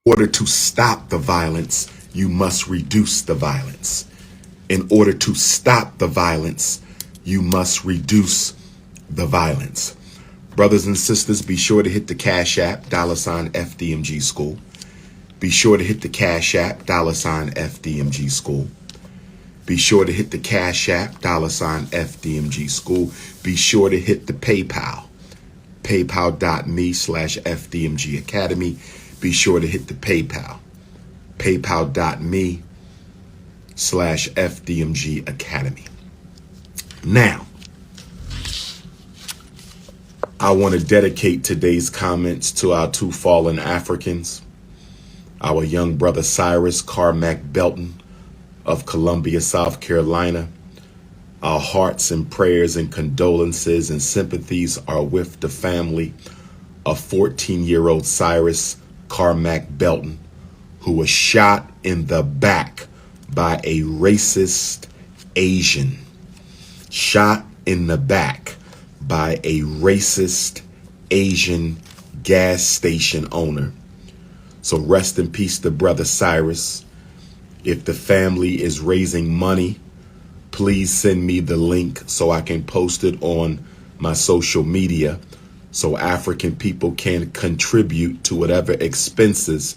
order to stop the violence, you must reduce the violence. In order to stop the violence, you must reduce the violence. Brothers and sisters, be sure to hit the Cash App, $FDMG School. Be sure to hit the Cash App, $FDMG School. Be sure to hit the Cash App, $FDMG School. Be sure to hit the PayPal, paypal.me/FDMG Academy. Be sure to hit the PayPal, paypal.me/FDMG Academy. Now, I want to dedicate today's comments to our two fallen Africans, our young brother Cyrus Carmack Belton of Columbia, South Carolina. Our hearts and prayers and condolences and sympathies are with the family of 14-year-old Cyrus Carmack Belton, who was shot in the back by a racist Asian. Shot in the back by a racist Asian gas station owner. So rest in peace to brother Cyrus. If the family is raising money, please send me the link so I can post it on my social media so African people can contribute to whatever expenses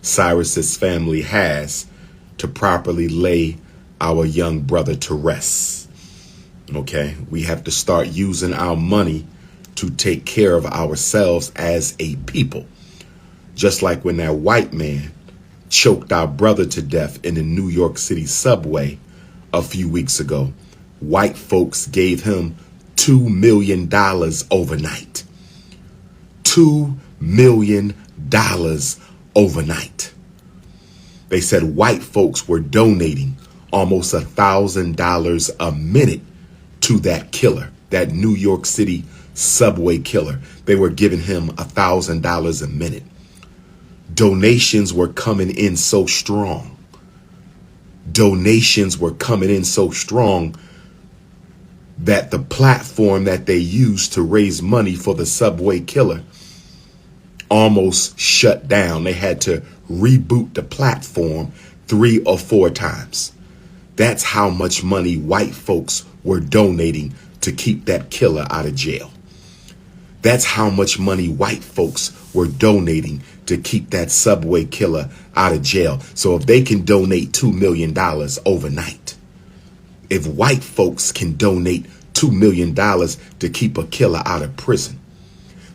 Cyrus's family has to properly lay our young brother to rest. Okay, we have to start using our money to take care of ourselves as a people. Just like when that white man choked our brother to death in the New York City subway a few weeks ago, white folks gave him $2 million overnight. $2 million overnight. They said white folks were donating almost $1,000 a minute to that killer, that New York City subway killer. They were giving him $1,000 a minute. Donations were coming in so strong. Donations were coming in so strong that the platform that they used to raise money for the subway killer almost shut down. They had to reboot the platform 3 or 4 times. That's how much money white folks were donating to keep that killer out of jail. That's how much money white folks were donating to keep that subway killer out of jail. So if they can donate $2 million overnight, if white folks can donate $2 million to keep a killer out of prison,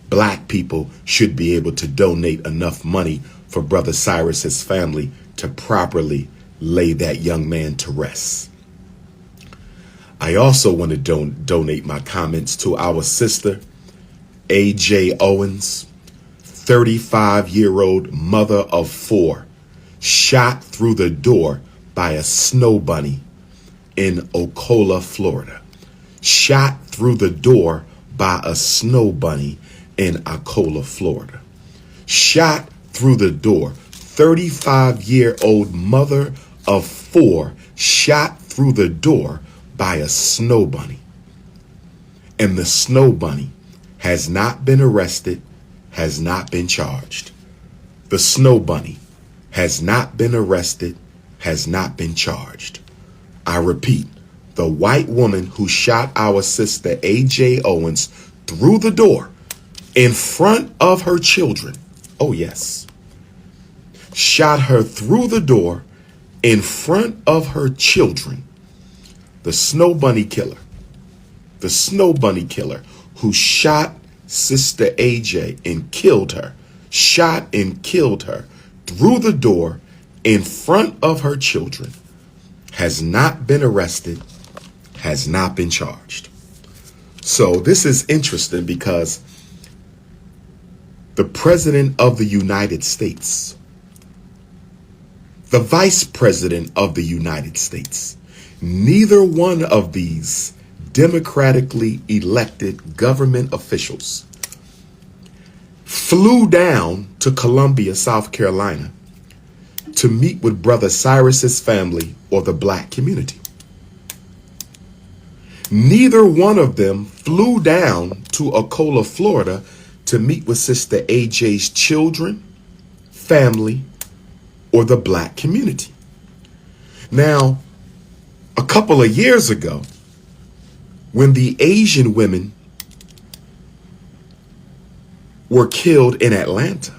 black people should be able to donate enough money for brother Cyrus's family to properly lay that young man to rest. I also want to donate my comments to our sister, A.J. Owens, 35-year-old mother of 4, shot through the door by a snow bunny in Ocala, Florida. Shot through the door by a snow bunny in Ocala, Florida. Shot through the door. 35-year-old mother of 4 shot through the door by a snow bunny. And the snow bunny has not been arrested, has not been charged. The snow bunny has not been arrested, has not been charged. I repeat, the white woman who shot our sister A.J. Owens through the door in front of her children, oh yes, shot her through the door in front of her children. The snow bunny killer who shot Sister AJ and killed her, shot and killed her through the door in front of her children, has not been arrested, has not been charged. So this is interesting because the President of the United States, the Vice President of the United States, neither one of these democratically elected government officials flew down to Columbia, South Carolina to meet with brother Cyrus's family or the black community. Neither one of them flew down to Ocala, Florida to meet with Sister AJ's children, family, or the black community. Now, a couple of years ago, when the Asian women were killed in Atlanta,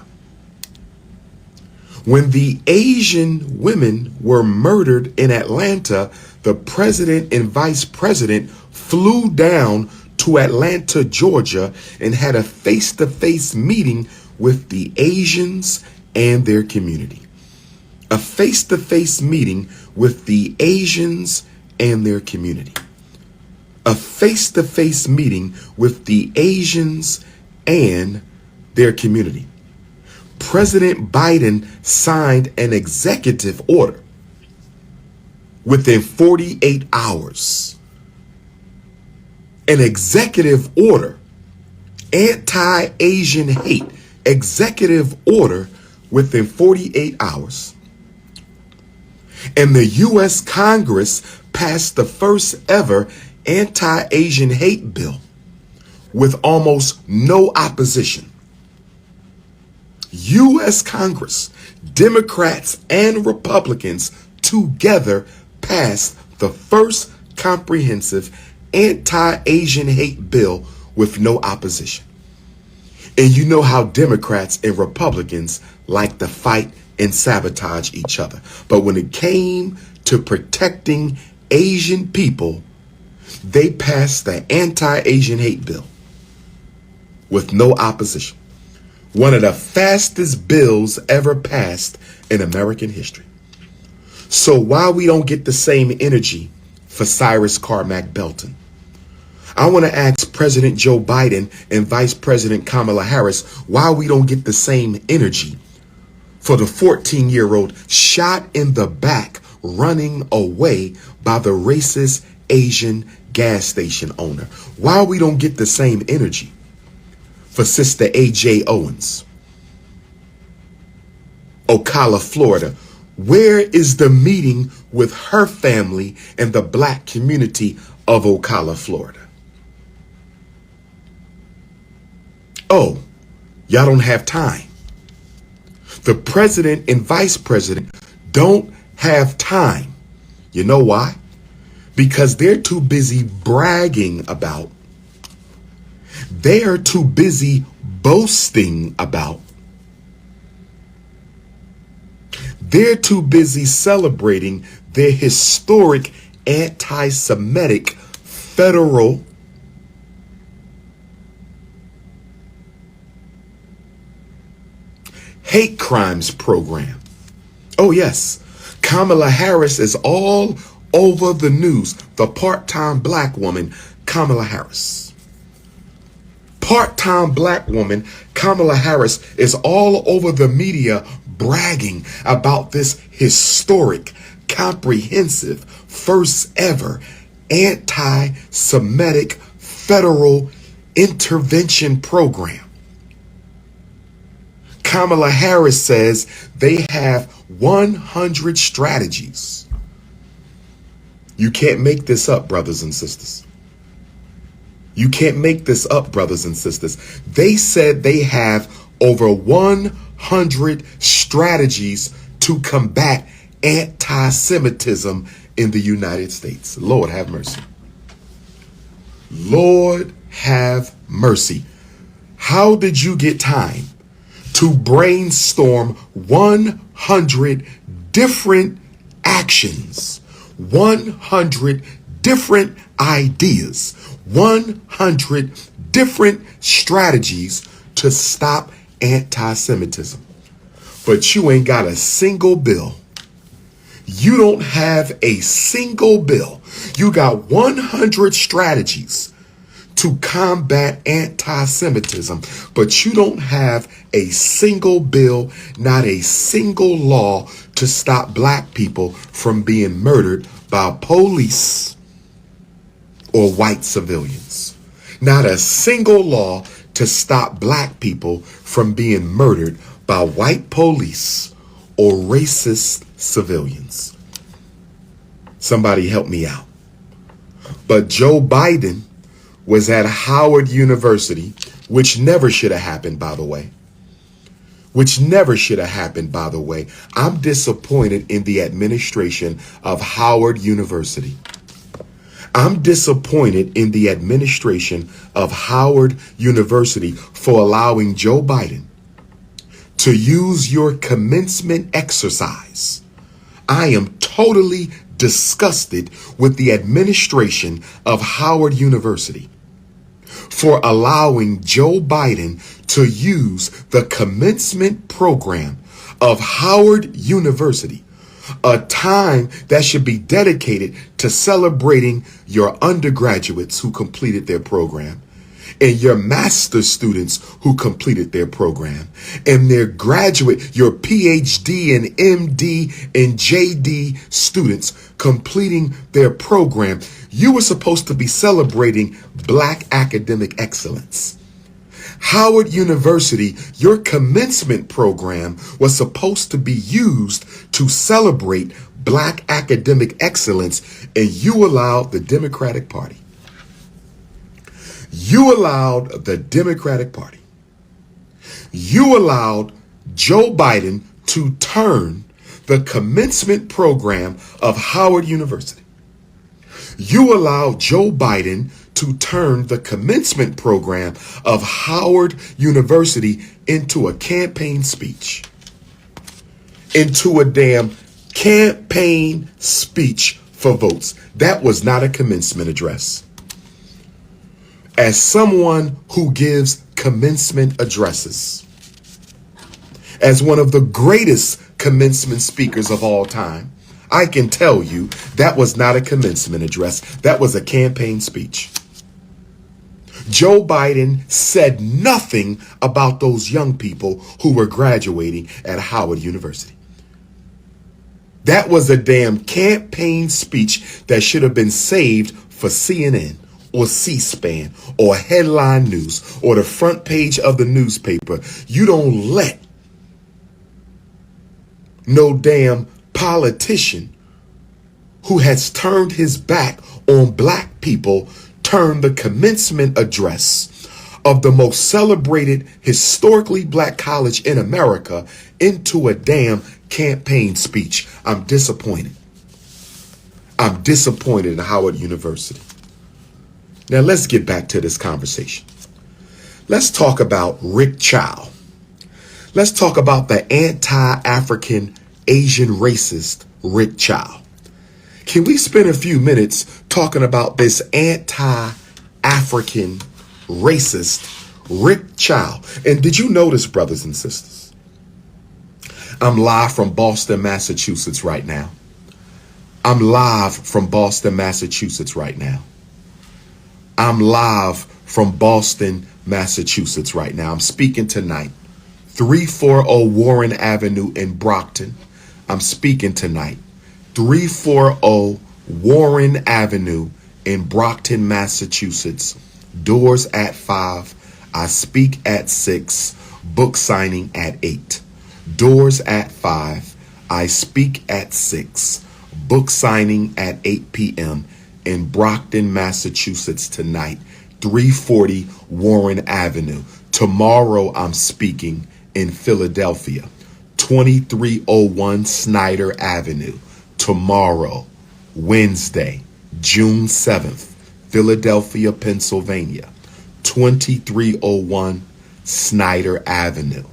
when the Asian women were murdered in Atlanta, the president and vice president flew down to Atlanta, Georgia, and had a face-to-face meeting with the Asians and their community. A face-to-face meeting with the Asians and their community. A face-to-face meeting with the Asians and their community. President Biden signed an executive order within 48 hours. An executive order, anti-Asian hate, executive order within 48 hours. And the U.S. Congress passed the first ever anti-Asian hate bill with almost no opposition. U.S. Congress, Democrats and Republicans together passed the first comprehensive anti-Asian hate bill with no opposition. And you know how Democrats and Republicans like to fight and sabotage each other. But when it came to protecting Asian people, they passed the anti-Asian hate bill with no opposition. One of the fastest bills ever passed in American history. So why we don't get the same energy for 𝚂𝚗𝚂𝚗𝚗 Belton? I want to ask President Joe Biden and Vice President Kamala Harris why we don't get the same energy for the 14-year-old shot in the back running away by the racist Asian gas station owner. Why we don't get the same energy for Sister A.J. Owens, Ocala, Florida. Where is the meeting with her family and the black community of Ocala, Florida? Oh, y'all don't have time. The president and vice president don't have time. You know why? Because they're too busy bragging about, they are too busy boasting about, they're too busy celebrating their historic anti-Semitic federal hate crimes program. Oh yes, Kamala Harris is all over the news. The part-time black woman, Kamala Harris. Part-time black woman, Kamala Harris, is all over the media bragging about this historic, comprehensive, first ever anti-Semitic federal intervention program. Kamala Harris says they have 100 strategies. You can't make this up, brothers and sisters. You can't make this up, brothers and sisters. They said they have over 100 strategies to combat anti-Semitism in the United States. Lord have mercy. Lord have mercy. How did you get time to brainstorm 100 different actions, 100 different ideas, 100 different strategies to stop anti-Semitism? But you ain't got a single bill. You don't have a single bill. You got 100 strategies to combat anti-Semitism, but you don't have a single bill, not a single law to stop black people from being murdered by police or white civilians. Not a single law to stop black people from being murdered by white police or racist civilians. Somebody help me out. But Joe Biden was at Howard University, which never should have happened, by the way, which never should have happened, by the way. I'm disappointed in the administration of Howard University. I'm disappointed in the administration of Howard University for allowing Joe Biden to use your commencement exercise. I am totally disgusted with the administration of Howard University for allowing Joe Biden to use the commencement program of Howard University, a time that should be dedicated to celebrating your undergraduates who completed their program, and your master's students who completed their program, and their graduate, your PhD and MD and JD students completing their program. You were supposed to be celebrating Black academic excellence. Howard University, your commencement program was supposed to be used to celebrate Black academic excellence, and you allowed the Democratic Party. You allowed the Democratic Party. You allowed Joe Biden to turn the commencement program of Howard University. You allowed Joe Biden to turn the commencement program of Howard University into a campaign speech, into a damn campaign speech for votes. That was not a commencement address. As someone who gives commencement addresses, as one of the greatest commencement speakers of all time, I can tell you that was not a commencement address. That was a campaign speech. Joe Biden said nothing about those young people who were graduating at Howard University. That was a damn campaign speech that should have been saved for CNN or C-SPAN or headline news or the front page of the newspaper. You don't let no damn politician who has turned his back on Black people turn the commencement address of the most celebrated historically Black college in America into a damn campaign speech. I'm disappointed. I'm disappointed in Howard University. Now let's get back to this conversation. Let's talk about 𝚂𝚗𝙱𝚂𝙸𝙱𝚴. Let's talk about the anti-African Asian racist 𝚂𝚗𝙱𝚂𝚗𝚗. Can we spend a few minutes talking about this anti-African racist 𝚂𝚗𝙱𝚂𝚗? And did you notice, brothers and sisters, I'm live from Boston, Massachusetts right now. I'm live from Boston, Massachusetts right now. I'm live from Boston, Massachusetts right now. I'm speaking tonight. 340 Warren Avenue in Brockton. I'm speaking tonight. 340 Warren Avenue in Brockton, Massachusetts. Doors at 5. I speak at 6. Book signing at 8. Doors at 5. I speak at 6. Book signing at 8 p.m. in Brockton, Massachusetts tonight. 340 Warren Avenue. Tomorrow I'm speaking in Philadelphia. 2301 Snyder Avenue. Tomorrow, Wednesday, June 7th, Philadelphia, Pennsylvania. 2301 Snyder Avenue.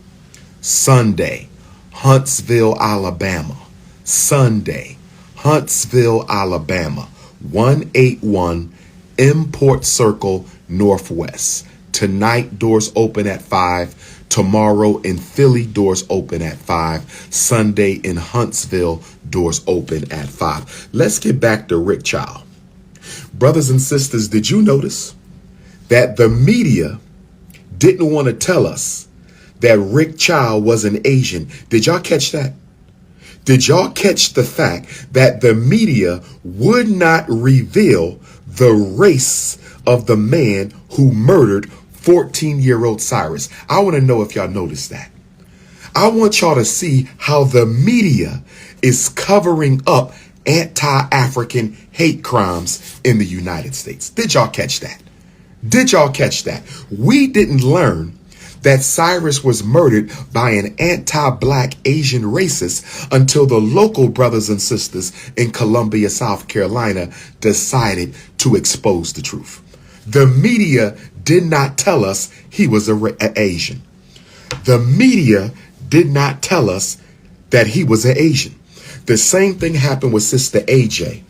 Sunday, Huntsville, Alabama. Sunday, Huntsville, Alabama. 181 Import Circle Northwest. Tonight, doors open at 5. Tomorrow in Philly, doors open at 5. Sunday in Huntsville, doors open at 5. Let's get back to 𝚂𝚗𝙱𝚂𝚗𝚗. Brothers and sisters, did you notice that the media didn't want to tell us that 𝚂𝚗𝙱𝚂𝚗𝚗 was an Asian? Did y'all catch that? Did y'all catch the fact that the media would not reveal the race of the man who murdered 14-year-old Cyrus? I want to know if y'all noticed that. I want y'all to see how the media is covering up anti-African hate crimes in the United States. Did y'all catch that? Did y'all catch that? We didn't learn that Cyrus was murdered by an anti-black Asian racist until the local brothers and sisters in Columbia, South Carolina decided to expose the truth. The media did not tell us he was an Asian. The media did not tell us that he was an Asian. The same thing happened with Sister AJ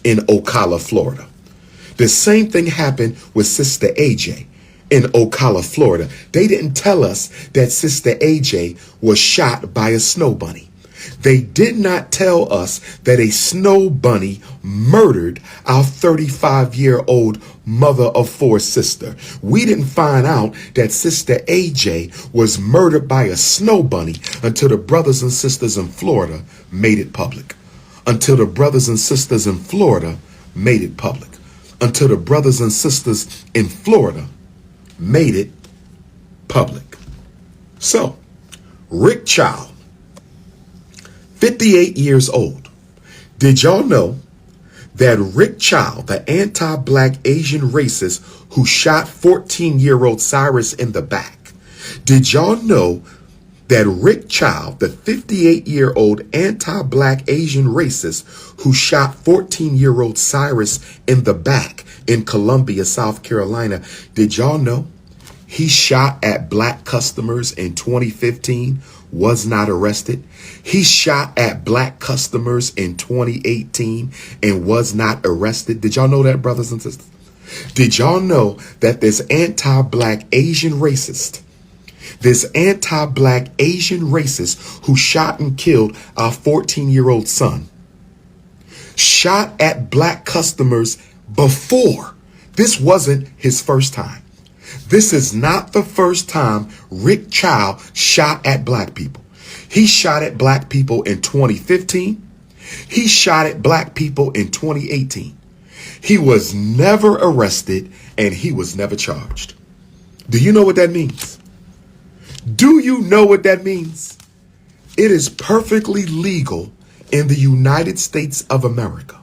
in Ocala, Florida. The same thing happened with Sister AJ in Ocala, Florida. They didn't tell us that Sister AJ was shot by a snow bunny. They did not tell us that a snow bunny murdered our 35-year-old mother of four sister. We didn't find out that Sister AJ was murdered by a snow bunny until the brothers and sisters in Florida made it public. Until the brothers and sisters in Florida made it public. Until the brothers and sisters in Florida made it public. So, Rick Child, 58 years old. Did y'all know that Rick Child, the anti-black Asian racist who shot 14-year-old Cyrus in the back, did y'all know that Rick Child, the 58-year-old anti-black Asian racist who shot 14-year-old Cyrus in the back in Columbia, South Carolina, did y'all know he shot at black customers in 2015, was not arrested? He shot at black customers in 2018 and was not arrested. Did y'all know that, brothers and sisters? Did y'all know that this anti-black Asian racist, this anti-black Asian racist who shot and killed our 14-year-old son, shot at black customers before? This wasn't his first time. This is not the first time Rick Child shot at black people. He shot at black people in 2015. He shot at black people in 2018. He was never arrested and he was never charged. Do you know what that means? Do you know what that means? It is perfectly legal in the United States of America.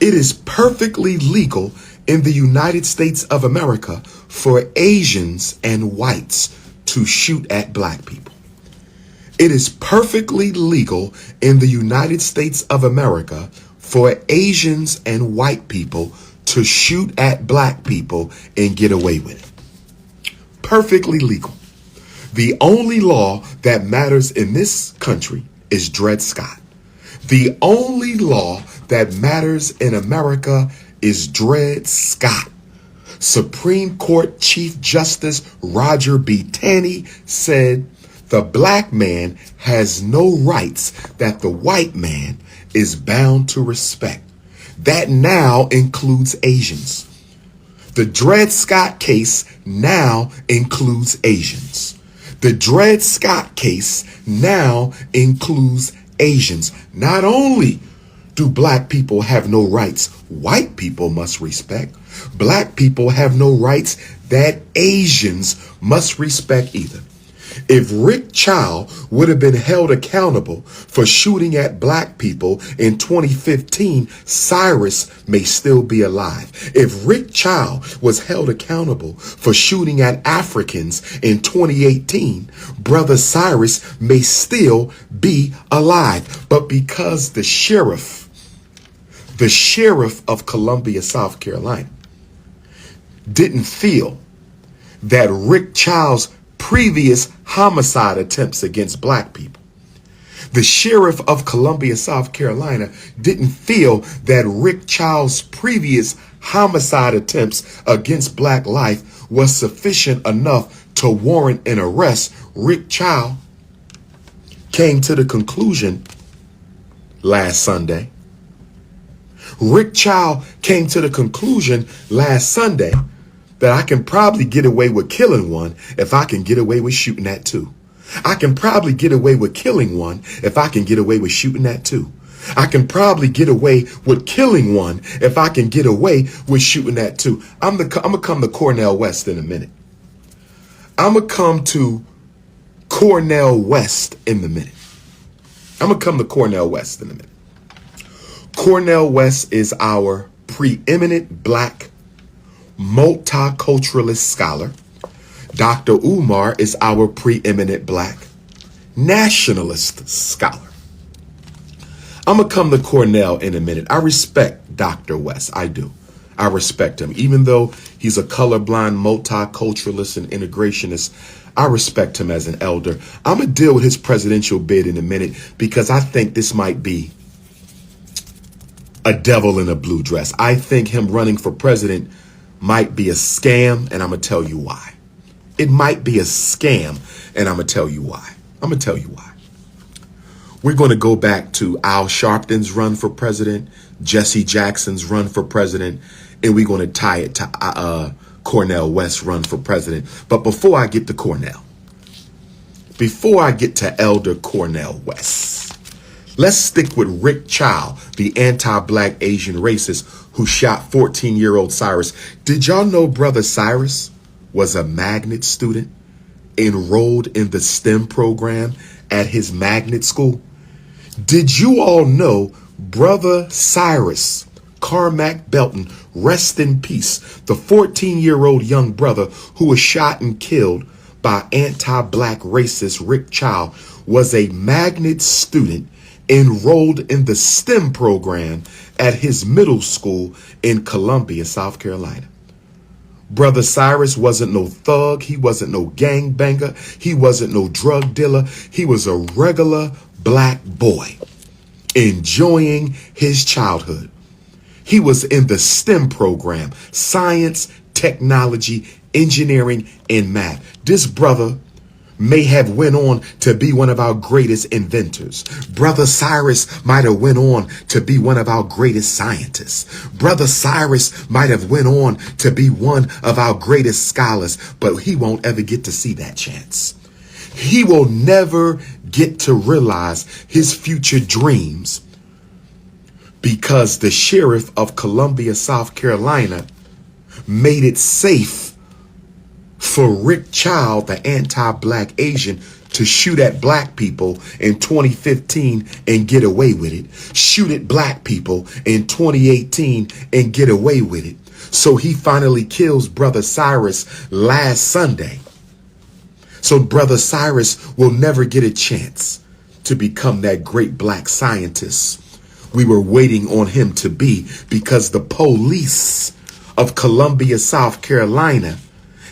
It is perfectly legal in the United States of America for Asians and whites to shoot at black people. It is perfectly legal in the United States of America for Asians and white people to shoot at black people and get away with it. Perfectly legal. The only law that matters in this country is Dred Scott. The only law that matters in America is Dred Scott. Supreme Court Chief Justice Roger B. Taney said the black man has no rights that the white man is bound to respect. That now includes Asians. The Dred Scott case now includes Asians. The Dred Scott case now includes Asians. Not only do black people have no rights white people must respect, black people have no rights that Asians must respect either. If Rick Child would have been held accountable for shooting at black people in 2015, Cyrus may still be alive. If Rick Child was held accountable for shooting at Africans in 2018, Brother Cyrus may still be alive. But because the sheriff of Columbia, South Carolina, didn't feel that Rick Child's previous homicide attempts against black people, the sheriff of Columbia, South Carolina, didn't feel that Rick Child's previous homicide attempts against black life was sufficient enough to warrant an arrest. Rick Child came to the conclusion last Sunday. Rick Child came to the conclusion last Sunday that I can probably get away with killing one if I can get away with shooting at two. I can probably get away with killing one if I can get away with shooting at two. I can probably get away with killing one if I can get away with shooting at two. I'm gonna come to Cornell West in a minute. I'm gonna come to Cornell West in a minute. I'm gonna come to Cornell West in a minute. Cornell West is our preeminent black multiculturalist scholar. Dr. Umar is our preeminent black nationalist scholar. I'm going to come to Cornell in a minute. I respect Dr. West. I do. I respect him. Even though he's a colorblind multiculturalist and integrationist, I respect him as an elder. I'm going to deal with his presidential bid in a minute because I think this might be a devil in a blue dress. I think him running for president might be a scam, and I'm going to tell you why. It might be a scam, and I'm going to tell you why. I'm going to tell you why. We're going to go back to Al Sharpton's run for president, Jesse Jackson's run for president, and we're going to tie it to Cornel West's run for president. But before I get to Cornell, before I get to Elder Cornel West, let's stick with Rick Child, the anti-black Asian racist who shot 14-year-old Cyrus. Did y'all know Brother Cyrus was a magnet student enrolled in the STEM program at his magnet school? Did you all know Brother Cyrus Carmack Belton, rest in peace, the 14-year-old young brother who was shot and killed by anti-black racist Rick Child, was a magnet student enrolled in the STEM program at his middle school in Columbia, South Carolina. Brother Cyrus wasn't no thug. He wasn't no gangbanger. He wasn't no drug dealer. He was a regular black boy enjoying his childhood. He was in the STEM program, science, technology, engineering, and math. This brother may have went on to be one of our greatest inventors. Brother Cyrus might have went on to be one of our greatest scientists. Brother Cyrus might have went on to be one of our greatest scholars, but he won't ever get to see that chance. He will never get to realize his future dreams because the sheriff of Columbia, South Carolina, made it safe for Rick Child, the anti-black Asian, to shoot at black people in 2015 and get away with it. Shoot at black people in 2018 and get away with it. So he finally kills Brother Cyrus last Sunday. So Brother Cyrus will never get a chance to become that great black scientist we were waiting on him to be, because the police of Columbia, South Carolina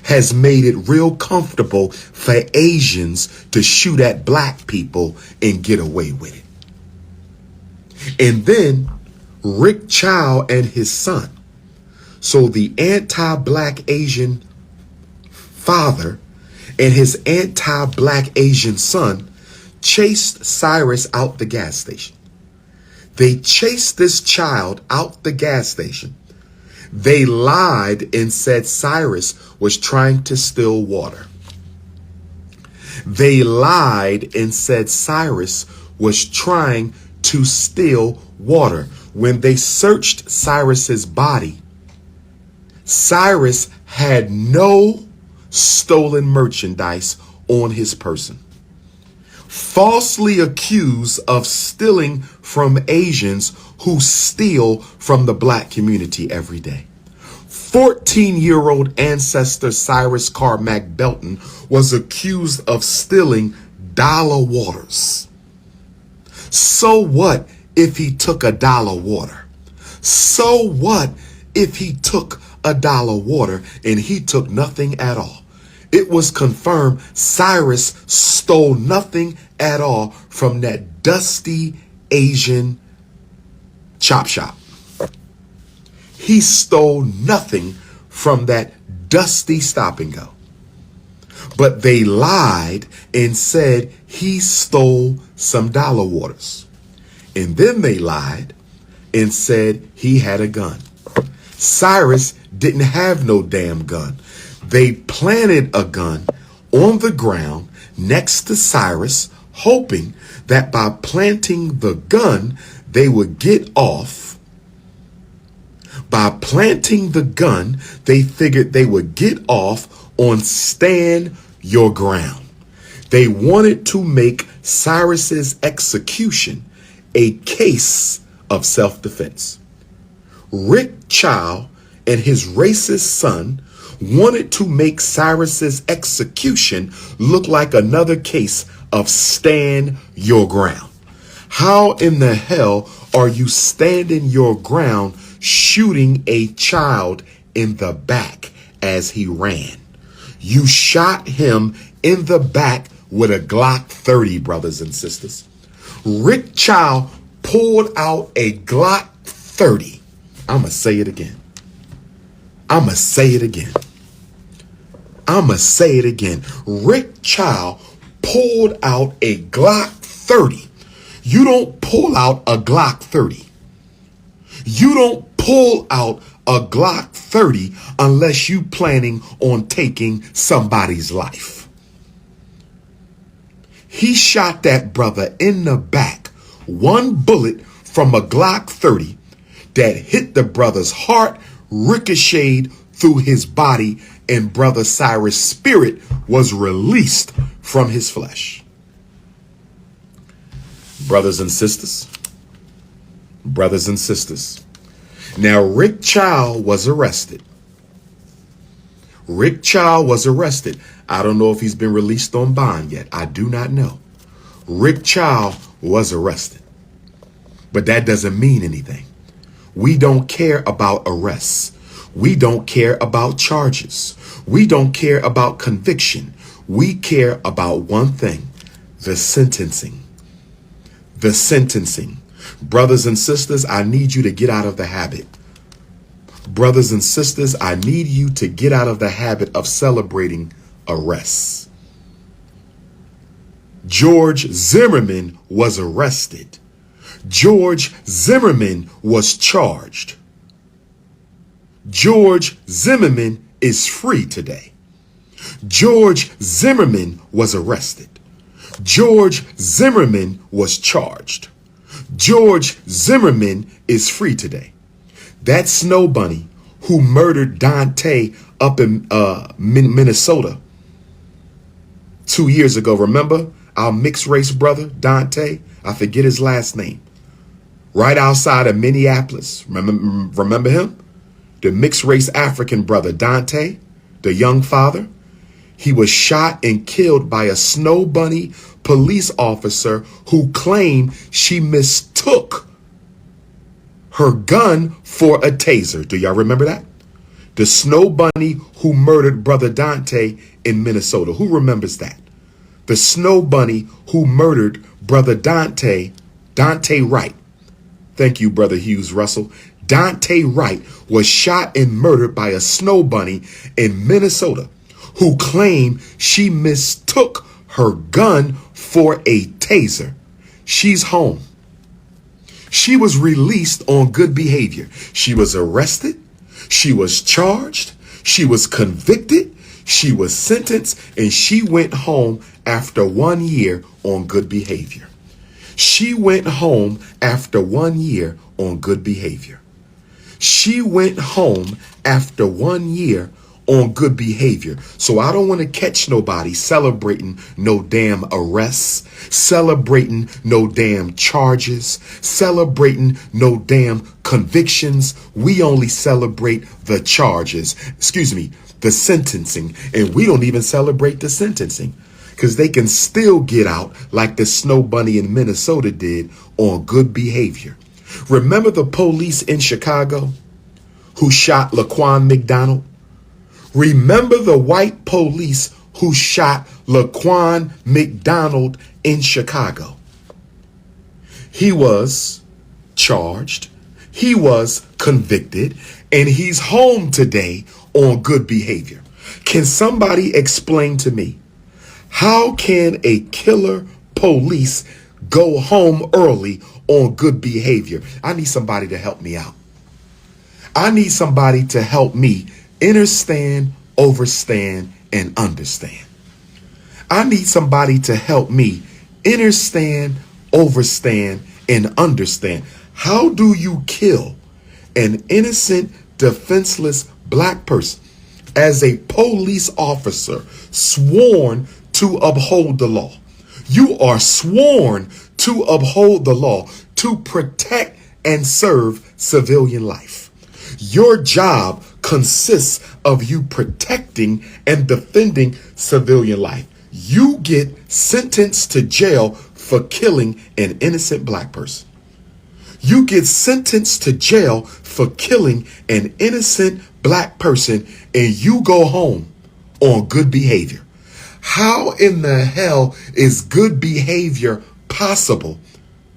has made it real comfortable for Asians to shoot at black people and get away with it. And then Rick Child and his son, so the anti-black Asian father and his anti-black Asian son, chased Cyrus out the gas station. They chased this child out the gas station. They lied and said Cyrus was trying to steal water. They lied and said Cyrus was trying to steal water. When they searched Cyrus's body, Cyrus had no stolen merchandise on his person. Falsely accused of stealing from Asians who steal from the black community every day. 14-year-old ancestor Cyrus Carmack Belton was accused of stealing dollar waters. So what if he took $1 water? So what if he took $1 water and he took nothing at all? It was confirmed Cyrus stole nothing at all from that dusty Asian chop shop. He stole nothing from that dusty stop and go. But they lied and said he stole some dollar waters. And then they lied and said he had a gun. Cyrus didn't have no damn gun. They planted a gun on the ground next to Cyrus, hoping that by planting the gun, they would get off. By planting the gun, they figured they would get off on stand your ground. They wanted to make Cyrus's execution a case of self-defense. Rick Child and his racist son wanted to make Cyrus's execution look like another case of stand your ground. How in the hell are you standing your ground shooting a child in the back as he ran? You shot him in the back with a Glock 30, brothers and sisters. Rick Child pulled out a Glock 30. I'ma say it again. I'ma say it again. I'ma say it again. Rick Child pulled out a Glock 30. You don't pull out a Glock 30. You don't pull out a Glock 30 unless you planning on taking somebody's life. He shot that brother in the back, one bullet from a Glock 30 that hit the brother's heart, ricocheted through his body, and brother Cyrus' spirit was released from his flesh. Brothers and sisters, now Rick Child was arrested. Rick Child was arrested. I don't know if he's been released on bond yet. I do not know. Rick Child was arrested. But that doesn't mean anything. We don't care about arrests. We don't care about charges. We don't care about conviction. We care about one thing: the sentencing. The sentencing. Brothers and sisters, I need you to get out of the habit. Brothers and sisters, I need you to get out of the habit of celebrating arrests. George Zimmerman was arrested. George Zimmerman was charged. George Zimmerman is free today. George Zimmerman was arrested. George Zimmerman was charged. George Zimmerman is free today. That snow bunny who murdered Dante up in Minnesota 2 years ago. Remember our mixed race brother, Dante? I forget his last name. Right outside of Minneapolis. Remember him? The mixed race African brother, Dante, the young father. He was shot and killed by a snow bunny police officer who claimed she mistook her gun for a taser. Do y'all remember that? The snow bunny who murdered brother Dante in Minnesota. Who remembers that? The snow bunny who murdered brother Dante Wright. Thank you, brother Hughes Russell. Dante Wright was shot and murdered by a snow bunny in Minnesota who claimed she mistook her gun for a taser. She's home. She was released on good behavior. She was arrested. She was charged. She was convicted. She was sentenced, and she went home after 1 year on good behavior. She went home after 1 year on good behavior. She went home after 1 year on good behavior. So I don't want to catch nobody celebrating no damn arrests, celebrating no damn charges, celebrating no damn convictions. We only celebrate the charges, the sentencing, and we don't even celebrate the sentencing because they can still get out like the snow bunny in Minnesota did on good behavior. Remember the police in Chicago who shot Laquan McDonald? Remember the white police who shot Laquan McDonald in Chicago? He was charged, he was convicted, and he's home today on good behavior. Can somebody explain to me, how can a killer police go home early on good behavior? I need somebody to help me out. I need somebody to help me understand, overstand, and understand. I need somebody to help me understand, overstand, and understand. How do you kill an innocent, defenseless black person as a police officer sworn to uphold the law? You are sworn to uphold the law, to protect and serve civilian life. Your job consists of you protecting and defending civilian life. You get sentenced to jail for killing an innocent black person. You get sentenced to jail for killing an innocent black person, and you go home on good behavior. How in the hell is good behavior possible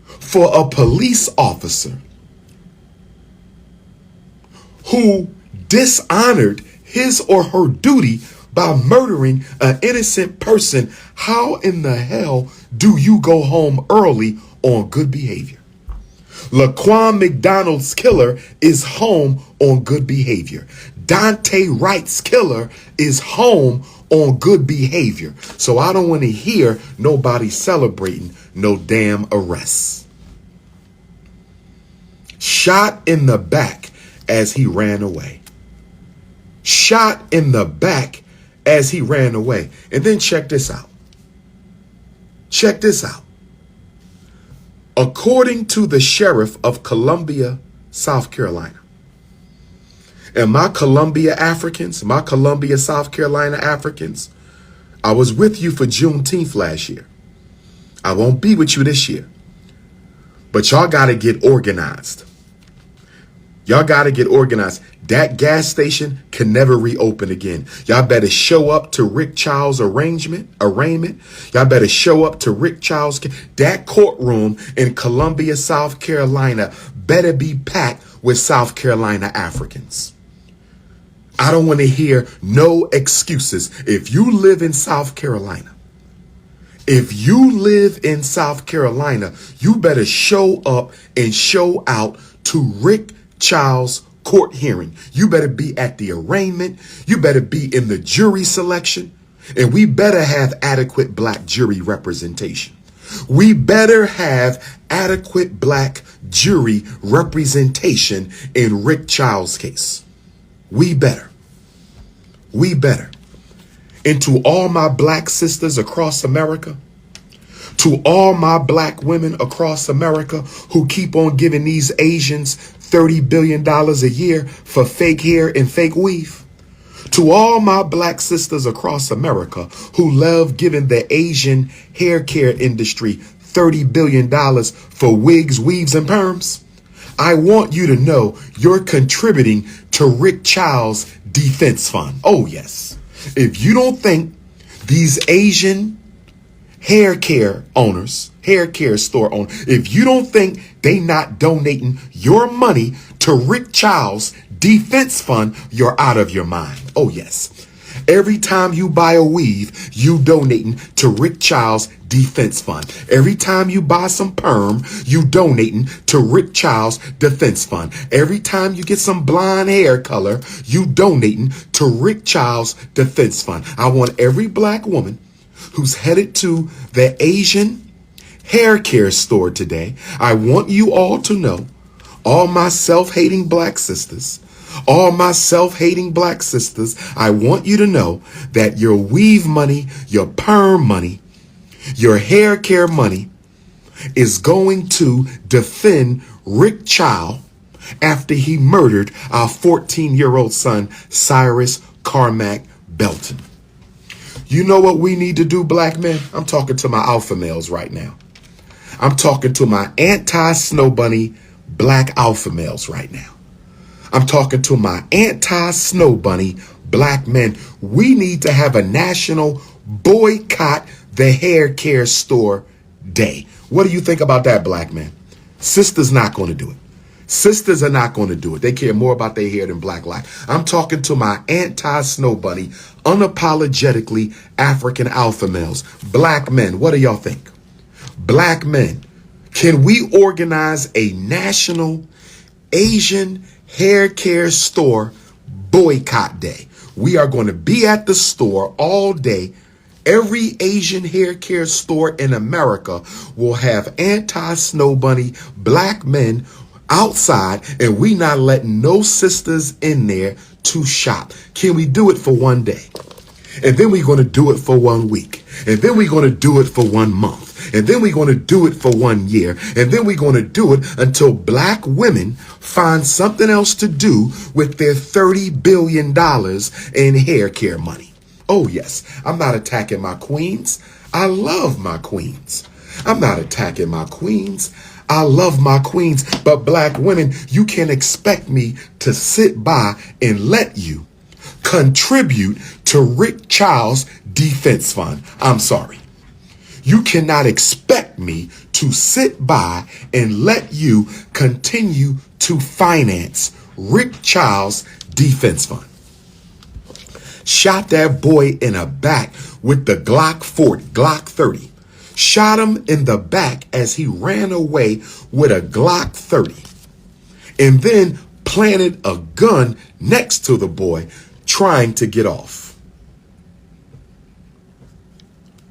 for a police officer who dishonored his or her duty by murdering an innocent person? How in the hell do you go home early on good behavior? Laquan McDonald's killer is home on good behavior. Dante Wright's killer is home on good behavior. So I don't want to hear nobody celebrating no damn arrests. Shot in the back as he ran away. Shot in the back as he ran away. And then check this out. Check this out. According to the sheriff of Columbia, South Carolina, and my Columbia Africans, my Columbia, South Carolina Africans, I was with you for Juneteenth last year. I won't be with you this year. But y'all got to get organized. Y'all got to get organized. That gas station can never reopen again. Y'all better show up to Rick Child's arraignment. Y'all better show up to Rick Child's. That courtroom in Columbia, South Carolina better be packed with South Carolina Africans. I don't want to hear no excuses. If you live in South Carolina, you better show up and show out to Rick Child's court hearing. You better be at the arraignment. You better be in the jury selection. And we better have adequate black jury representation. We better have adequate black jury representation in Rick Child's case. We better. And to all my black sisters across America, to all my black women across America who keep on giving these Asians $30 billion a year for fake hair and fake weave. To all my black sisters across America who love giving the Asian hair care industry $30 billion for wigs, weaves, and perms, I want you to know you're contributing to Rick Child's defense fund. Oh, yes. If you don't think these Asian hair care store owners, if you don't think they not donating your money to Rick Child's defense fund, you're out of your mind. Oh, yes. Every time you buy a weave, you donating to Rick Child's defense fund. Every time you buy some perm, you donating to Rick Child's defense fund. Every time you get some blonde hair color, you donating to Rick Child's defense fund. I want every black woman who's headed to the Asian hair care store today, I want you all to know, all my self-hating black sisters, I want you to know that your weave money, your perm money, your hair care money is going to defend Rick Child after he murdered our 14-year-old son, 𝚂𝚗𝙱𝚂𝙺 Belton. You know what we need to do, black men? I'm talking to my alpha males right now. I'm talking to my anti-snow bunny black alpha males right now. I'm talking to my anti-snow bunny black men. We need to have a national boycott the hair care store day. What do you think about that, black man? Sisters not going to do it. Sisters are not going to do it. They care more about their hair than black life. I'm talking to my anti-snow bunny, unapologetically African alpha males. Black men, what do y'all think? Black men, can we organize a national Asian hair care store boycott day? We are going to be at the store all day. Every Asian hair care store in America will have anti-snow bunny black men outside, and we not letting no sisters in there to shop. Can we do it for one day? And then we're going to do it for 1 week. And then we're going to do it for 1 month. And then we're going to do it for 1 year. And then we're going to do it until black women find something else to do with their $30 billion in hair care money. Oh, yes, I'm not attacking my queens. I love my queens. I'm not attacking my queens. I love my queens. But black women, you can expect me to sit by and let you contribute to 𝚂𝚗𝙱𝚂𝙸𝙱𝚴 defense fund. I'm sorry. You cannot expect me to sit by and let you continue to finance 𝚂𝚗𝙱𝚂𝙸𝙱𝚴 defense fund. Shot that boy in the back with the Glock 30. Shot him in the back as he ran away with a Glock 30. And then planted a gun next to the boy trying to get off.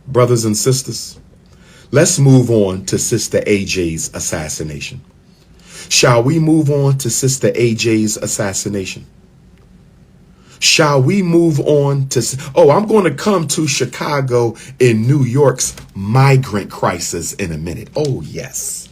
Brothers and sisters, let's move on to Sister AJ's assassination. Shall we move on to Sister AJ's assassination? Shall we move on to, I'm going to come to Chicago and New York's migrant crisis in a minute. Oh, yes.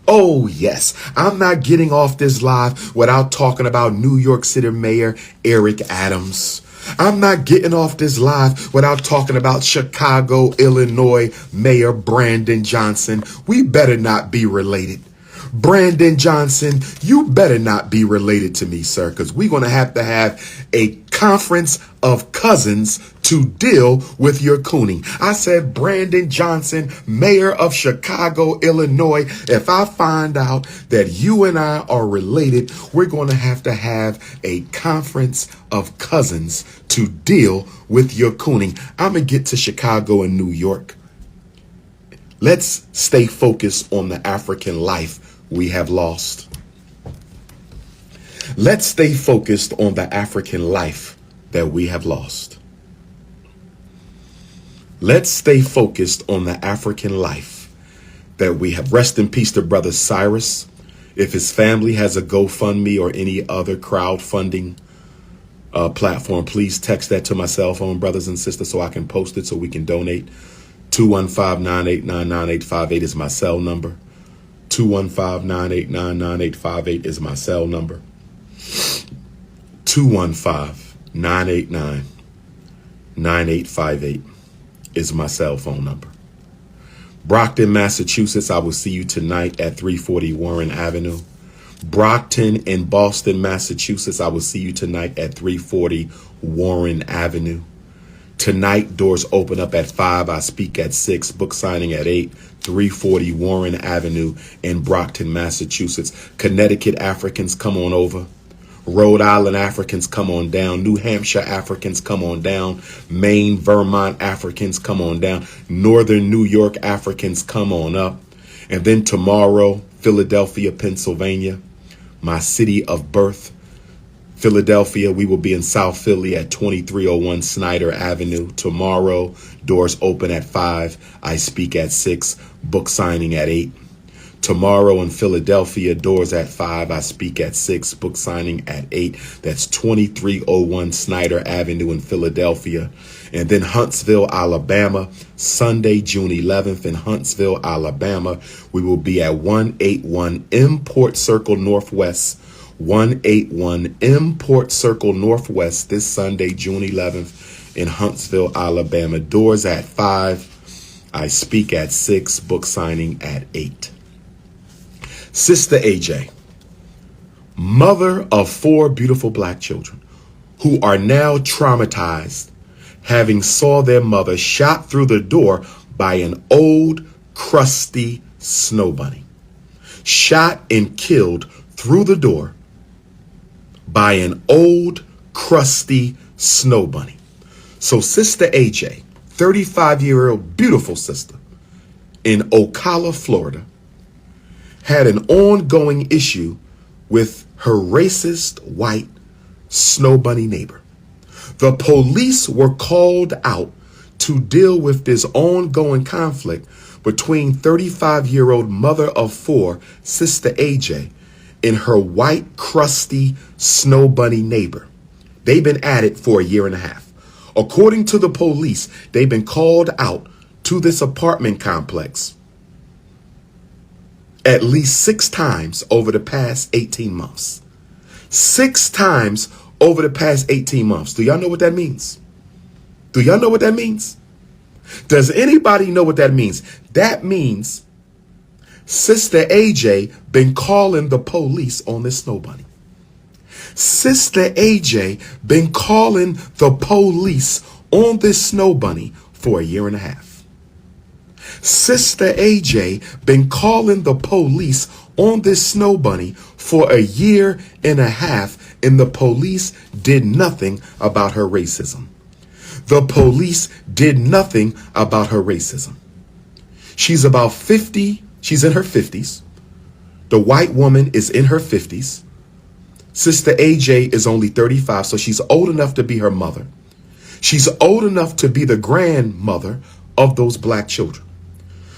Oh, yes. I'm not getting off this live without talking about New York City Mayor Eric Adams. I'm not getting off this live without talking about Chicago, Illinois Mayor Brandon Johnson. We better not be related. Brandon Johnson, you better not be related to me, sir, because we're going to have a conference of cousins to deal with your cooning. I said, Brandon Johnson, mayor of Chicago, Illinois, if I find out that you and I are related, we're going to have a conference of cousins to deal with your cooning. I'm going to get to Chicago and New York. Let's stay focused on the African life we have lost. Let's stay focused on the African life that we have lost. Let's stay focused on the African life that we have. Rest in peace to Brother Cyrus. If his family has a GoFundMe or any other crowdfunding platform, please text that to my cell phone, brothers and sisters, so I can post it so we can donate. 215-989-9858 is my cell number. 215-989-9858 is my cell number. 215-989-9858 is my cell phone number. Brockton, Massachusetts, I will see you tonight at 340 Warren Avenue. Brockton in Boston, Massachusetts, I will see you tonight at 340 Warren Avenue. Tonight, doors open up at 5. I speak at 6. Book signing at 8. 340 Warren Avenue in Brockton, Massachusetts. Connecticut Africans, come on over. Rhode Island Africans, come on down. New Hampshire Africans, come on down. Maine, Vermont Africans, come on down. Northern New York Africans, come on up. And then tomorrow, Philadelphia, Pennsylvania, my city of birth. Philadelphia, we will be in South Philly at 2301 Snyder Avenue. Tomorrow, doors open at 5. I speak at 6. Book signing at 8. Tomorrow in Philadelphia, doors at 5. I speak at 6. Book signing at 8. That's 2301 Snyder Avenue in Philadelphia. And then Huntsville, Alabama, Sunday, June 11th in Huntsville, Alabama. We will be at 181 Import Circle Northwest. 181 Import Circle Northwest this Sunday, June 11th in Huntsville, Alabama. Doors at 5. I speak at 6. Book signing at 8. Sister AJ, mother of 4 beautiful black children who are now traumatized, having saw their mother shot through the door by an old, crusty snow bunny. Shot and killed through the door by an old, crusty snow bunny. So Sister AJ, 35-year-old beautiful sister in Ocala, Florida, had an ongoing issue with her racist white snow bunny neighbor. The police were called out to deal with this ongoing conflict between 35-year-old mother of 4, Sister AJ, and her white, crusty snow bunny neighbor. They've been at it for a year and a half. According to the police, they've been called out to this apartment complex at least 6 times over the past 18 months. 6 times over the past 18 months. Do y'all know what that means? Do y'all know what that means? Does anybody know what that means? That means Sister AJ been calling the police on this snow bunny. Sister AJ been calling the police on this snow bunny for a year and a half. Sister AJ been calling the police on this snow bunny for a year and a half, and the police did nothing about her racism. The police did nothing about her racism. She's about 50. She's in her 50s. The white woman is in her 50s. Sister AJ is only 35, so she's old enough to be her mother. She's old enough to be the grandmother of those black children.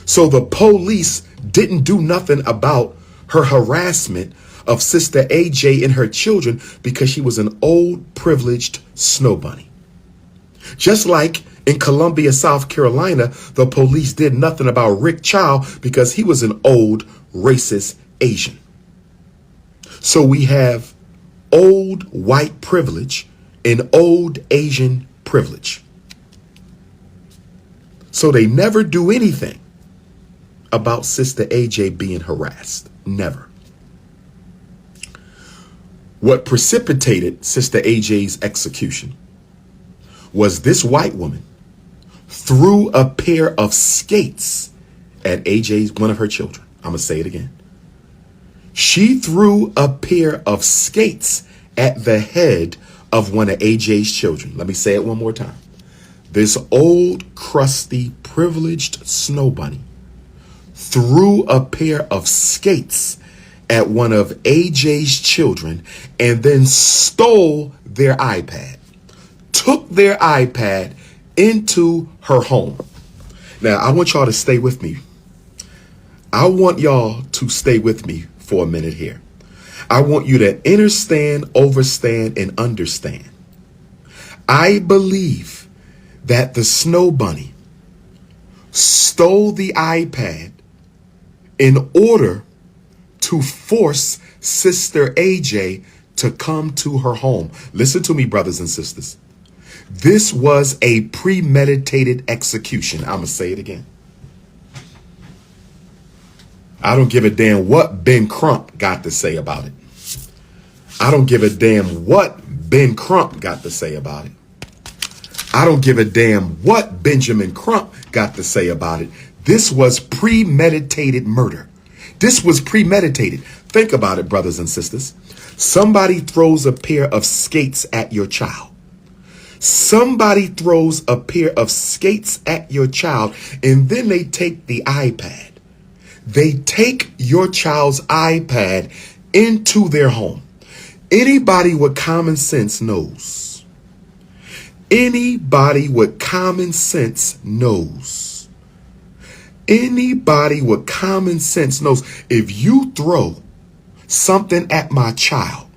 So the police didn't do nothing about her harassment of Sister AJ and her children because she was an old, privileged snow bunny. Just like in Columbia, South Carolina, the police did nothing about Rick Child because he was an old, racist Asian. So we have old white privilege and old Asian privilege. So they never do anything about Sister AJ being harassed. Never. What precipitated Sister AJ's execution was this white woman threw a pair of skates at AJ's, one of her children. I'm going to say it again. She threw a pair of skates at the head of one of AJ's children. Let me say it one more time. This old, crusty, privileged snow bunny threw a pair of skates at one of AJ's children and then stole their iPad, took their iPad into her home. Now, I want y'all to stay with me. I want y'all to stay with me for a minute here. I want you to understand, overstand, and understand. I believe that the snow bunny stole the iPad in order to force Sister AJ to come to her home. Listen to me, brothers and sisters. This was a premeditated execution. I'm going to say it again. I don't give a damn what Ben Crump got to say about it. I don't give a damn what Ben Crump got to say about it. I don't give a damn what Benjamin Crump got to say about it. This was premeditated murder. This was premeditated. Think about it, brothers and sisters. Somebody throws a pair of skates at your child. Somebody throws a pair of skates at your child, and then they take the iPad. They take your child's iPad into their home. Anybody with common sense knows. Anybody with common sense knows. Anybody with common sense knows if you throw something at my child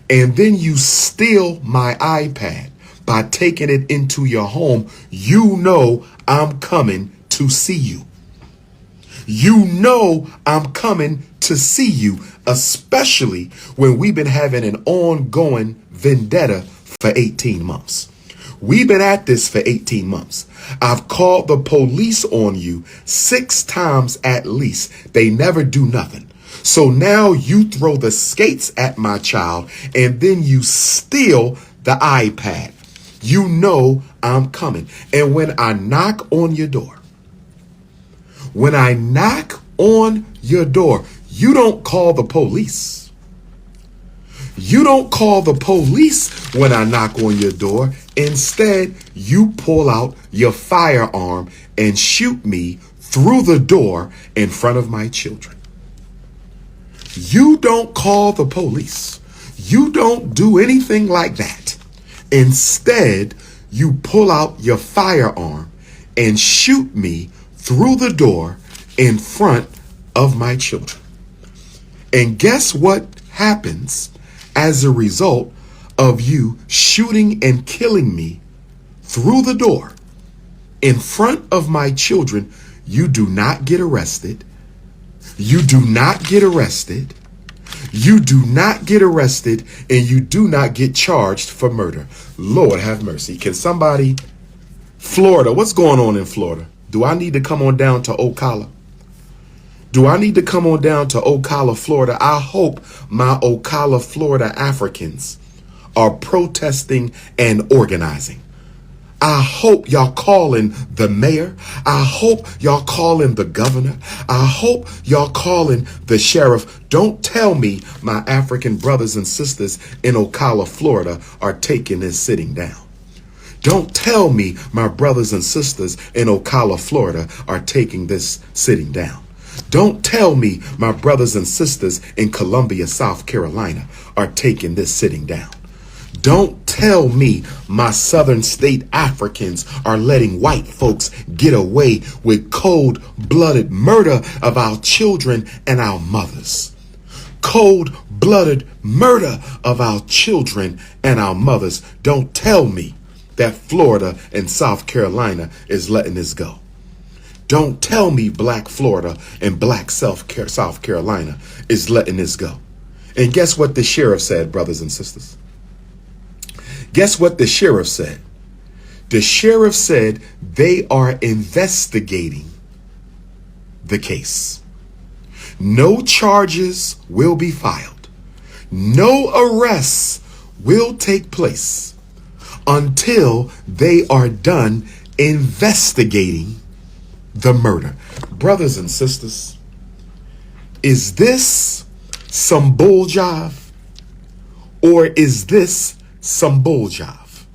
and then you steal my iPad by taking it into your home, you know I'm coming to see you. You know I'm coming to see you, especially when we've been having an ongoing vendetta for 18 months. We've been at this for 18 months. I've called the police on you 6 times at least. They never do nothing. So now you throw the skates at my child and then you steal the iPad. You know I'm coming. And when I knock on your door, you don't call the police. You don't call the police when I knock on your door. Instead, you pull out your firearm and shoot me through the door in front of my children. You don't call the police. You don't do anything like that. Instead, you pull out your firearm and shoot me through the door in front of my children. And guess what happens as a result of you shooting and killing me through the door in front of my children? You do not get arrested. You do not get arrested. You do not get arrested, and you do not get charged for murder. Lord have mercy. Can somebody, Florida, what's going on in Florida? Do I need to come on down to Ocala? Do I need to come on down to Ocala, Florida? I hope my Ocala, Florida Africans are protesting and organizing. I hope y'all calling the mayor. I hope y'all calling the governor. I hope y'all calling the sheriff. Don't tell me my African brothers and sisters in Ocala, Florida are taking this sitting down. Don't tell me my brothers and sisters in Ocala, Florida are taking this sitting down. Don't tell me my brothers and sisters in Columbia, South Carolina are taking this sitting down. Don't tell me my southern state Africans are letting white folks get away with cold-blooded murder of our children and our mothers. Cold-blooded murder of our children and our mothers. Don't tell me that Florida and South Carolina is letting this go. Don't tell me black Florida and black South Carolina is letting this go. And guess what the sheriff said, brothers and sisters? Guess what the sheriff said? The sheriff said they are investigating the case. No charges will be filed. No arrests will take place until they are done investigating the murder. Brothers and sisters, is this some bull jive, or is this some bull jive?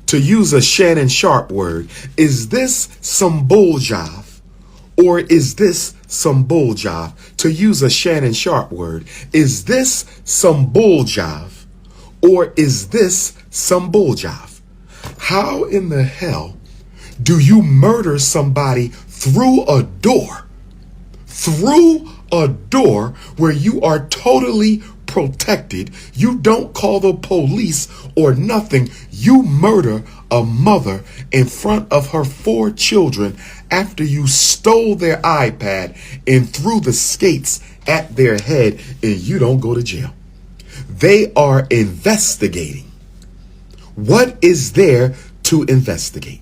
To use a Shannon Sharp word, is this some bull jive, or is this some bull jive? To use a Shannon Sharp word, is this some bull jive, or is this some bull jive? How in the hell do you murder somebody through a door? Through a door where you are totally protected. You don't call the police or nothing. You murder a mother in front of her 4 children after you stole their iPad and threw the skates at their head, and you don't go to jail. They are investigating. What is there to investigate?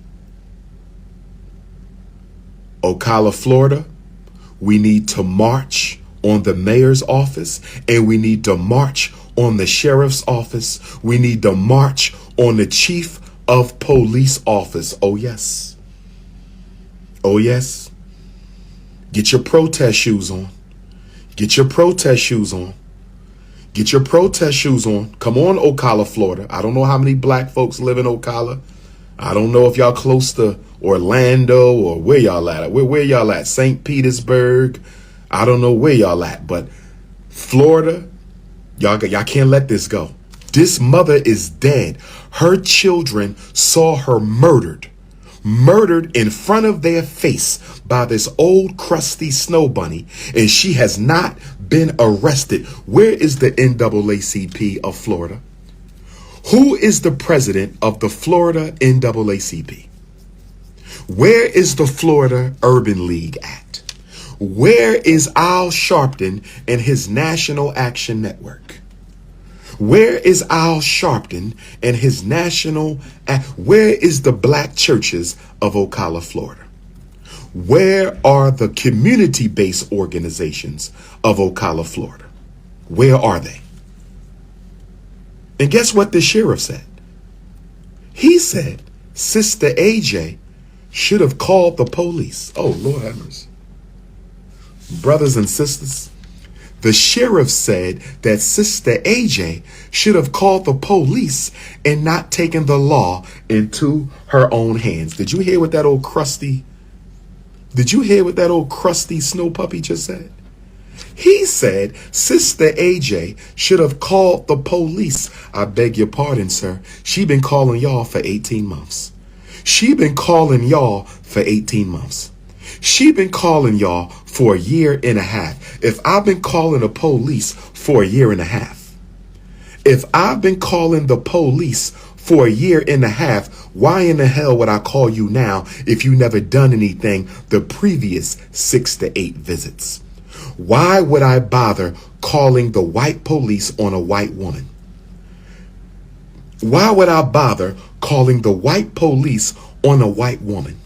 Ocala, Florida, we need to march on the mayor's office, and we need to march on the sheriff's office. We need to march on the chief of police office. Oh, yes. Oh, yes. Get your protest shoes on. Get your protest shoes on. Get your protest shoes on. Come on, Ocala, Florida. I don't know how many black folks live in Ocala. I don't know if y'all close to Orlando or where y'all at. Where y'all at? St. Petersburg. I don't know where y'all at, but Florida, y'all can't let this go. This mother is dead. Her children saw her murdered in front of their face by this old crusty snow bunny, and she has not been arrested. Where is the NAACP of Florida? Who is the president of the Florida NAACP? Where is the Florida Urban League at? Where is 𝚂𝚗𝙱𝚂𝙺 and his National Action Network? Where is 𝚂𝚗𝙱𝚂𝙺 and his where is the black churches of Ocala, Florida? Where are the community-based organizations of Ocala, Florida? Where are they? And guess what the sheriff said? He said Sister AJ should have called the police. Oh, Lord have mercy. Brothers and sisters, the sheriff said that Sister AJ should have called the police and not taken the law into her own hands. Did you hear what that old crusty snow puppy just said? He said Sister AJ should have called the police. I beg your pardon, sir. She been calling y'all for 18 months. She been calling y'all for 18 months. She been calling y'all for a year and a half. If I've been calling the police for a year and a half, if I've been calling the police for a year and a half, why in the hell would I call you now if you never done anything the previous 6 to 8 visits? Why would I bother calling the white police on a white woman? Why would I bother calling the white police on a white woman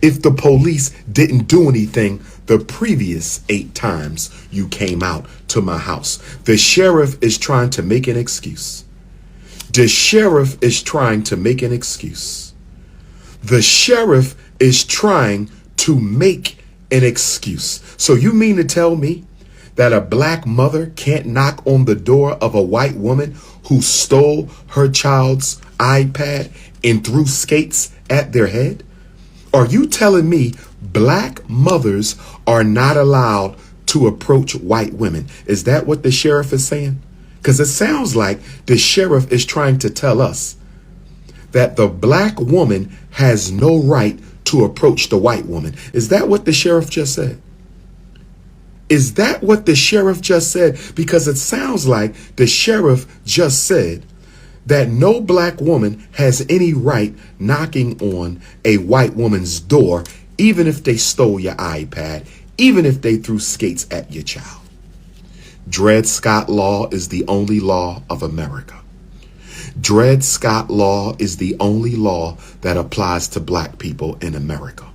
if the police didn't do anything the previous 8 times you came out to my house? The sheriff is trying to make an excuse. The sheriff is trying to make an excuse. The sheriff is trying to make an excuse. So you mean to tell me that a black mother can't knock on the door of a white woman who stole her child's iPad and threw skates at their head? Are you telling me black mothers are not allowed to approach white women? Is that what the sheriff is saying? Because it sounds like the sheriff is trying to tell us that the black woman has no right to approach the white woman. Is that what the sheriff just said? Is that what the sheriff just said? Because it sounds like the sheriff just said that no black woman has any right knocking on a white woman's door, even if they stole your iPad, even if they threw skates at your child. Dred Scott law is the only law of America. Dred Scott law is the only law that applies to black people in America.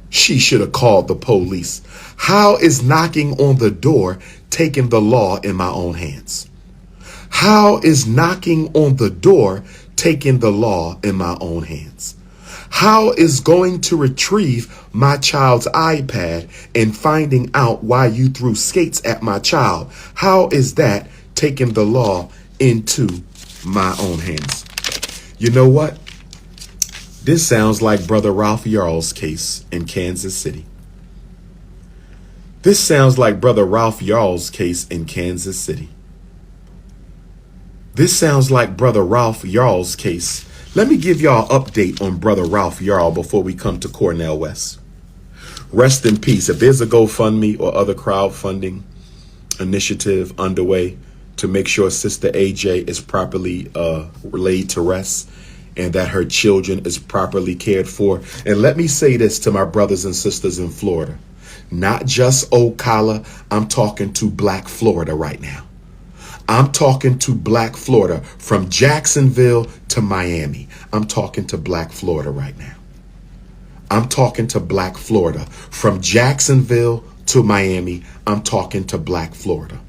She should have called the police. How is knocking on the door taking the law in my own hands? How is knocking on the door taking the law in my own hands? How is going to retrieve my child's iPad and finding out why you threw skates at my child? How is that taking the law into my own hands? You know what? This sounds like Brother Ralph Yarl's case in Kansas City. This sounds like Brother Ralph Yarl's case in Kansas City. This sounds like Brother Ralph Yarl's case. Let me give y'all an update on Brother Ralph Yarl before we come to Cornel West. Rest in peace. If there's a GoFundMe or other crowdfunding initiative underway to make sure Sister AJ is properly laid to rest and that her children is properly cared for. And let me say this to my brothers and sisters in Florida. Not just Ocala, I'm talking to Black Florida right now. I'm talking to Black Florida from Jacksonville to Miami. I'm talking to Black Florida right now. I'm talking to Black Florida from Jacksonville to Miami. I'm talking to Black Florida.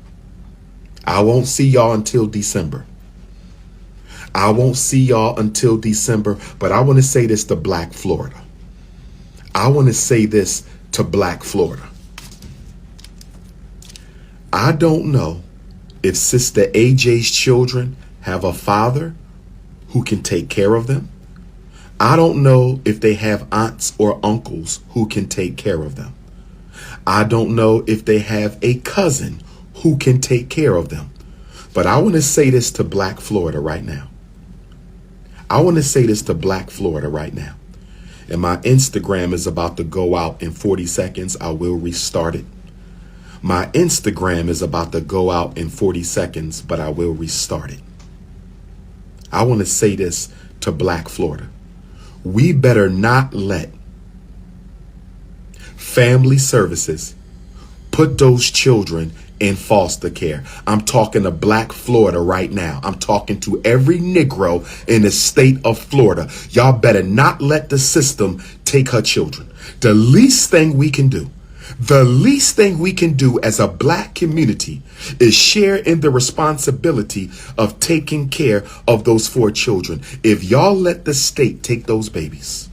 I won't see y'all until December. I won't see y'all until December, but I want to say this to Black Florida. I want to say this to Black Florida. I don't know if Sister AJ's children have a father who can take care of them. I don't know if they have aunts or uncles who can take care of them. I don't know if they have a cousin who can take care of them. But I want to say this to Black Florida right now. I want to say this to Black Florida right now. And my Instagram is about to go out in 40 seconds. I will restart it. My Instagram is about to go out in 40 seconds, but I will restart it. I want to say this to Black Florida. We better not let family services put those children in foster care. I'm talking to Black Florida right now. I'm talking to every Negro in the state of Florida. Y'all better not let the system take her children. The least thing we can do as a Black community is share in the responsibility of taking care of those 4 children. If y'all let the state take those babies,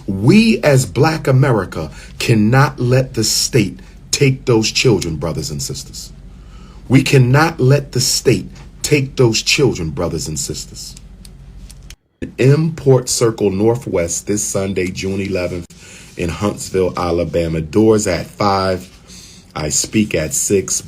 we as Black America cannot let the state take those children, brothers and sisters. We cannot let the state take those children, brothers and sisters. Import Circle Northwest this Sunday, June 11th in Huntsville, Alabama. Doors at 5. I speak at 6.